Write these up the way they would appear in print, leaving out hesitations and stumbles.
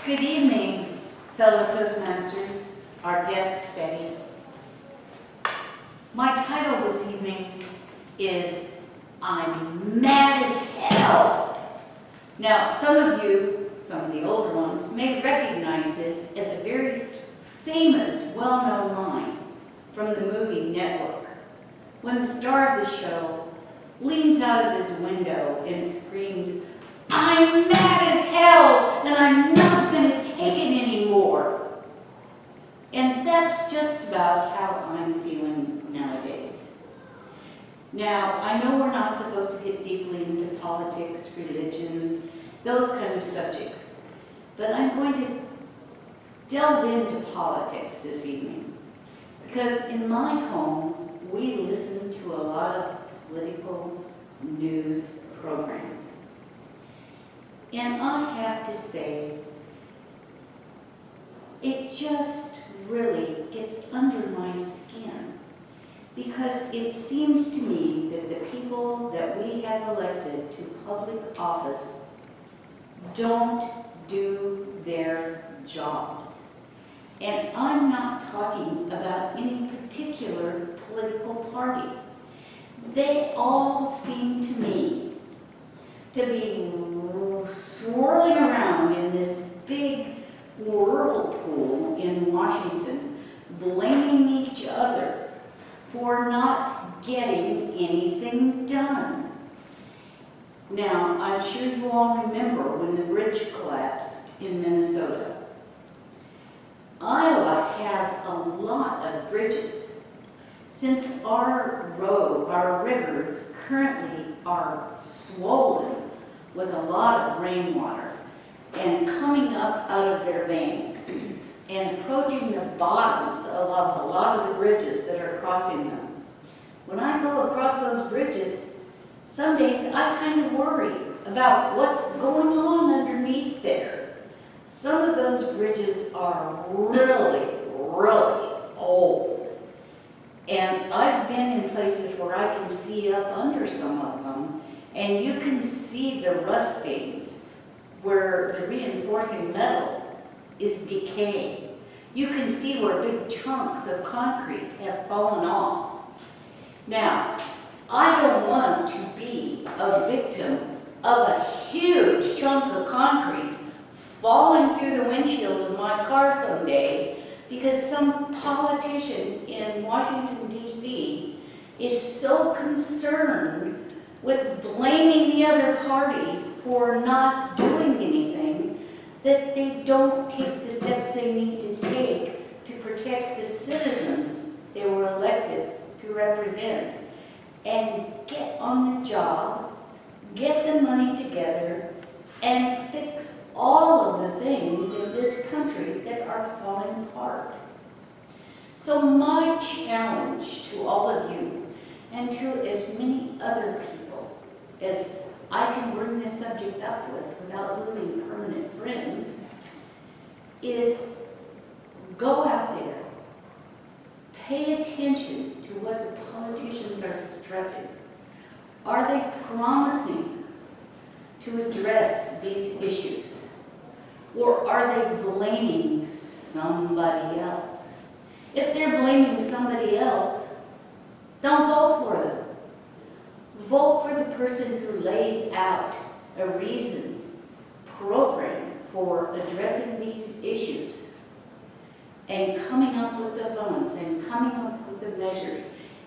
Good evening, fellow Toastmasters, our guest, Betty. My title this evening is I'm Mad as Hell. Now, some of you, some of the older ones, may recognize this as a very famous, well-known line from the movie Network, when the star of the show leans out of his window and screams, "I'm mad as hell, and I'm not going to take it anymore." And that's just about how I'm feeling nowadays. Now, I know we're not supposed to get deeply into politics, religion, those kind of subjects, but I'm going to delve into politics this evening, because in my home, we listen to a lot of political news programs. And I have to say, it just really gets under my skin, because it seems to me that the people that we have elected to public office don't do their jobs. And I'm not talking about any particular political party. They all seem to me to be swirling around in this big whirlpool in Washington, blaming each other for not getting anything done. Now, I'm sure you all remember when the bridge collapsed in Minnesota. Iowa has a lot of bridges. Since our rivers currently are swollen with a lot of rainwater and coming up out of their banks and approaching the bottoms of a lot of the bridges that are crossing them. When I go across those bridges, some days I kind of worry about what's going on underneath there. Some of those bridges are really, really old. And I've been in places where I can see up under some of them, and you can see the rust stains where the reinforcing metal is decaying. You can see where big chunks of concrete have fallen off. Now, I don't want to be a victim of a huge chunk of concrete falling through the windshield of my car someday because some politician in Washington, D.C. is so concerned with blaming the other party for not doing anything that they don't take the steps they need to take to protect the citizens they were elected to represent and get on the job, get the money together, and fix all of the things in this country that are falling apart. So my challenge to all of you and to as many other people as I can bring this subject up with without losing permanent friends is go out there, pay attention to what the politicians are stressing. Are they promising to address these issues? Or are they blaming somebody else? If they're blaming somebody else, don't vote for them. Vote for the person who lays out a reasoned program for addressing these issues and coming up with the funds and coming up with the measures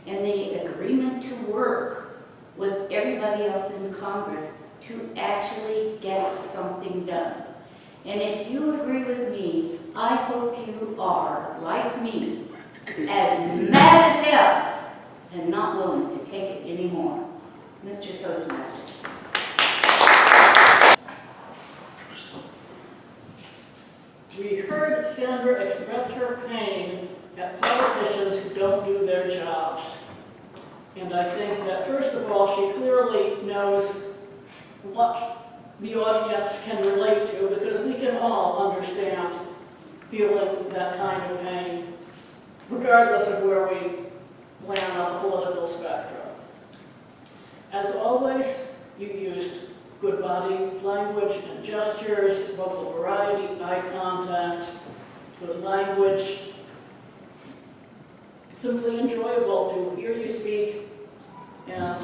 and the agreement to work with everybody else in Congress to actually get something done. And if you agree with me, I hope you are, like me, as mad as hell and not willing to take it anymore. Mr. Toastmaster. We heard Sandra express her pain at politicians who don't do their jobs. And I think that, first of all, she clearly knows what the audience can relate to, because we can all understand feeling that kind of pain, regardless of where we land on the political spectrum. As always, you used good body language and gestures, vocal variety, eye contact, good language. It's simply enjoyable to hear you speak, and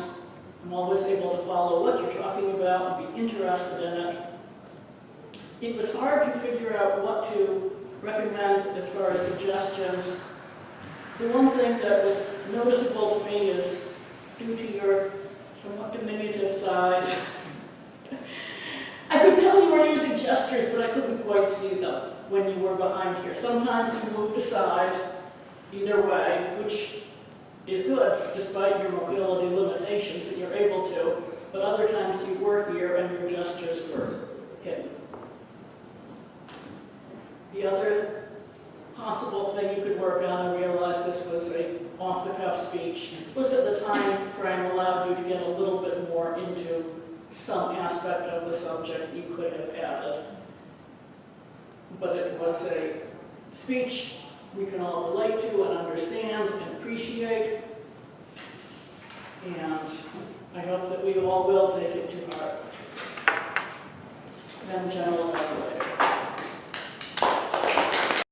I'm always able to follow what you're talking about and be interested in it. It was hard to figure out what to recommend as far as suggestions. The one thing that was noticeable to me is, due to your somewhat diminutive size, I could tell you were using gestures, but I couldn't quite see them when you were behind here. Sometimes you moved aside, either way, which is good, despite your mobility limitations that you're able to, but other times you were here and your gestures were hidden. The other possible thing you could work on, and realize this was a off-the-cuff speech, was that the time frame allowed you to get a little bit more into some aspect of the subject you could have added. But it was a speech we can all relate to and understand and appreciate. And I hope that we all will take it to heart. And General